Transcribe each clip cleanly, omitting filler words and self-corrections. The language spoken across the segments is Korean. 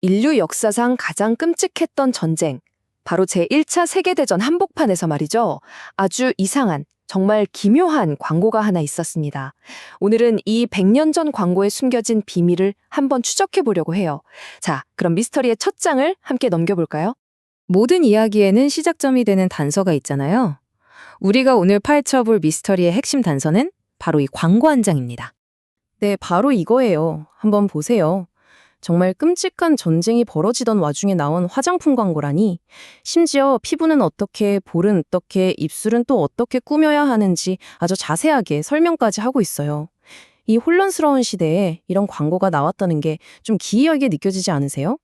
인류 역사상 가장 끔찍했던 전쟁, 바로 제1차 세계대전 한복판에서 말이죠. 아주 이상한, 정말 기묘한 광고가 하나 있었습니다. 오늘은 이 100년 전 광고에 숨겨진 비밀을 한번 추적해 보려고 해요. 자, 그럼 미스터리의 첫 장을 함께 넘겨볼까요? 모든 이야기에는 시작점이 되는 단서가 있잖아요. 우리가 오늘 파헤쳐볼 미스터리의 핵심 단서는 바로 이 광고 한 장입니다. 네, 바로 이거예요. 한번 보세요. 정말 끔찍한 전쟁이 벌어지던 와중에 나온 화장품 광고라니, 심지어 피부는 어떻게, 볼은 어떻게, 입술은 또 어떻게 꾸며야 하는지 아주 자세하게 설명까지 하고 있어요. 이 혼란스러운 시대에 이런 광고가 나왔다는 게 좀 기이하게 느껴지지 않으세요?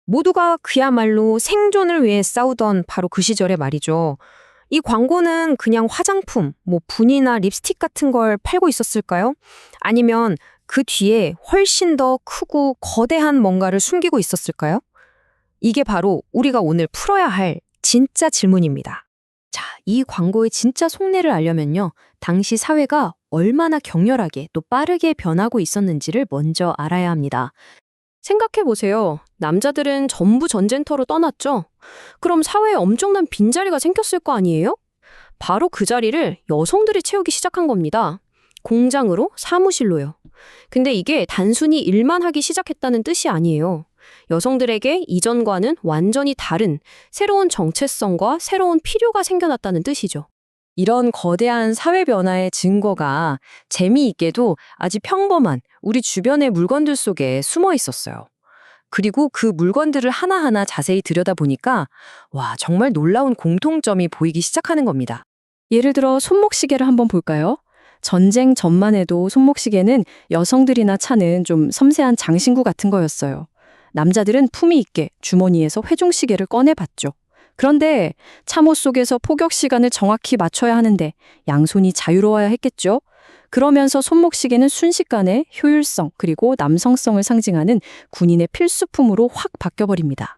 모두가 그야말로 생존을 위해 싸우던 바로 그 시절의 말이죠. 이 광고는 그냥 화장품, 분이나 립스틱 같은 걸 팔고 있었을까요? 아니면 그 뒤에 훨씬 더 크고 거대한 뭔가를 숨기고 있었을까요? 이게 바로 우리가 오늘 풀어야 할 진짜 질문입니다. 자, 이 광고의 진짜 속내를 알려면요. 당시 사회가 얼마나 격렬하게 또 빠르게 변하고 있었는지를 먼저 알아야 합니다. 생각해보세요. 남자들은 전부 전쟁터로 떠났죠? 그럼 사회에 엄청난 빈자리가 생겼을 거 아니에요? 바로 그 자리를 여성들이 채우기 시작한 겁니다. 공장으로, 사무실로요. 근데 이게 단순히 일만 하기 시작했다는 뜻이 아니에요. 여성들에게 이전과는 완전히 다른 새로운 정체성과 새로운 필요가 생겨났다는 뜻이죠. 이런 거대한 사회 변화의 증거가 재미있게도 아주 평범한 우리 주변의 물건들 속에 숨어 있었어요. 그리고 그 물건들을 하나하나 자세히 들여다보니까 와, 정말 놀라운 공통점이 보이기 시작하는 겁니다. 예를 들어 손목시계를 한번 볼까요? 전쟁 전만 해도 손목시계는 여성들이나 차는 좀 섬세한 장신구 같은 거였어요. 남자들은 품위 있게 주머니에서 회중시계를 꺼내봤죠. 그런데 참호 속에서 포격 시간을 정확히 맞춰야 하는데 양손이 자유로워야 했겠죠. 그러면서 손목시계는 순식간에 효율성 그리고 남성성을 상징하는 군인의 필수품으로 확 바뀌어버립니다.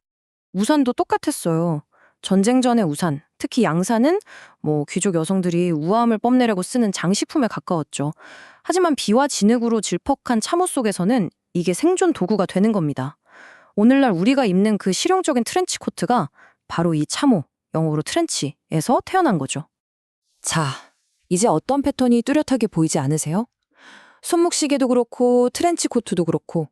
우산도 똑같았어요. 전쟁 전의 우산, 특히 양산은 귀족 여성들이 우아함을 뽐내려고 쓰는 장식품에 가까웠죠. 하지만 비와 진흙으로 질퍽한 참호 속에서는 이게 생존 도구가 되는 겁니다. 오늘날 우리가 입는 그 실용적인 트렌치 코트가 바로 이 참호, 영어로 트렌치에서 태어난 거죠. 자, 이제 어떤 패턴이 뚜렷하게 보이지 않으세요? 손목시계도 그렇고 트렌치 코트도 그렇고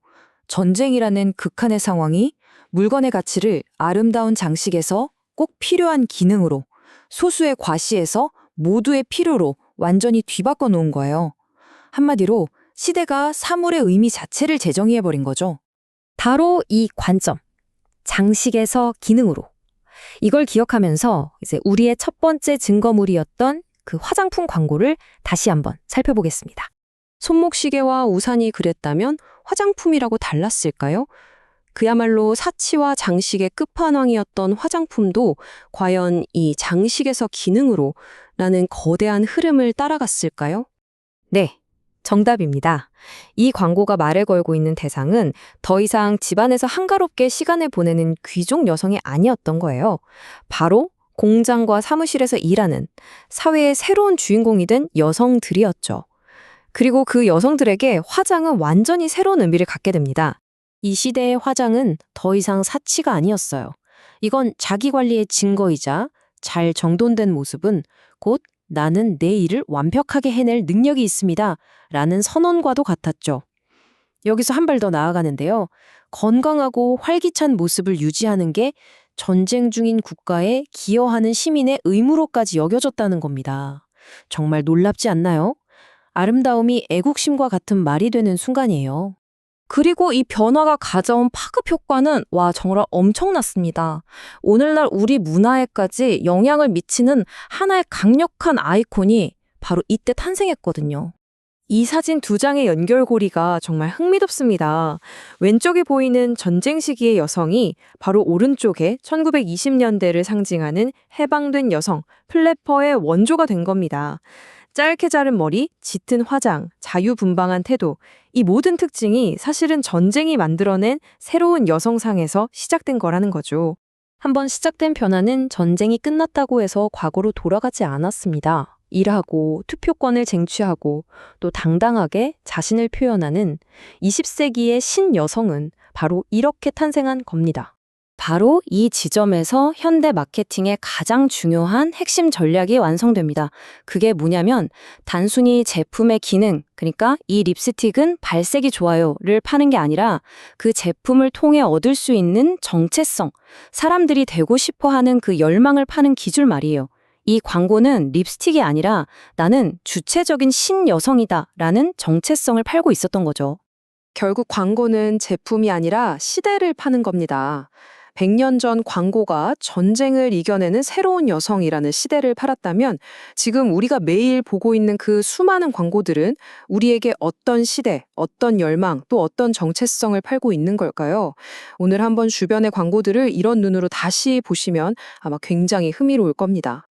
전쟁이라는 극한의 상황이 물건의 가치를 아름다운 장식에서 꼭 필요한 기능으로, 소수의 과시에서 모두의 필요로 완전히 뒤바꿔 놓은 거예요. 한마디로 시대가 사물의 의미 자체를 재정의해버린 거죠. 바로 이 관점, 장식에서 기능으로. 이걸 기억하면서 이제 우리의 첫 번째 증거물이었던 그 화장품 광고를 다시 한번 살펴보겠습니다. 손목시계와 우산이 그랬다면 화장품이라고 달랐을까요? 그야말로 사치와 장식의 끝판왕이었던 화장품도 과연 이 장식에서 기능으로 라는 거대한 흐름을 따라갔을까요? 네, 정답입니다. 이 광고가 말을 걸고 있는 대상은 더 이상 집안에서 한가롭게 시간을 보내는 귀족 여성이 아니었던 거예요. 바로 공장과 사무실에서 일하는 사회의 새로운 주인공이 된 여성들이었죠. 그리고 그 여성들에게 화장은 완전히 새로운 의미를 갖게 됩니다. 이 시대의 화장은 더 이상 사치가 아니었어요. 이건 자기 관리의 증거이자 잘 정돈된 모습은 곧 나는 내 일을 완벽하게 해낼 능력이 있습니다. 라는 선언과도 같았죠. 여기서 한 발 더 나아가는데요. 건강하고 활기찬 모습을 유지하는 게 전쟁 중인 국가에 기여하는 시민의 의무로까지 여겨졌다는 겁니다. 정말 놀랍지 않나요? 아름다움이 애국심과 같은 말이 되는 순간이에요. 그리고 이 변화가 가져온 파급 효과는 정말 엄청났습니다. 오늘날 우리 문화에까지 영향을 미치는 하나의 강력한 아이콘이 바로 이때 탄생했거든요. 이 사진 두 장의 연결고리가 정말 흥미롭습니다. 왼쪽에 보이는 전쟁 시기의 여성이 바로 오른쪽에 1920년대를 상징하는 해방된 여성, 플래퍼의 원조가 된 겁니다. 짧게 자른 머리, 짙은 화장, 자유분방한 태도, 이 모든 특징이 사실은 전쟁이 만들어낸 새로운 여성상에서 시작된 거라는 거죠. 한번 시작된 변화는 전쟁이 끝났다고 해서 과거로 돌아가지 않았습니다. 일하고 투표권을 쟁취하고 또 당당하게 자신을 표현하는 20세기의 신여성은 바로 이렇게 탄생한 겁니다. 바로 이 지점에서 현대 마케팅의 가장 중요한 핵심 전략이 완성됩니다. 그게 뭐냐면 단순히 제품의 기능, 그러니까 이 립스틱은 발색이 좋아요를 파는 게 아니라 그 제품을 통해 얻을 수 있는 정체성, 사람들이 되고 싶어 하는 그 열망을 파는 기술 말이에요. 이 광고는 립스틱이 아니라 나는 주체적인 신여성이다 라는 정체성을 팔고 있었던 거죠. 결국 광고는 제품이 아니라 시대를 파는 겁니다. 100년 전 광고가 전쟁을 이겨내는 새로운 여성이라는 시대를 팔았다면 지금 우리가 매일 보고 있는 그 수많은 광고들은 우리에게 어떤 시대, 어떤 열망, 또 어떤 정체성을 팔고 있는 걸까요? 오늘 한번 주변의 광고들을 이런 눈으로 다시 보시면 아마 굉장히 흥미로울 겁니다.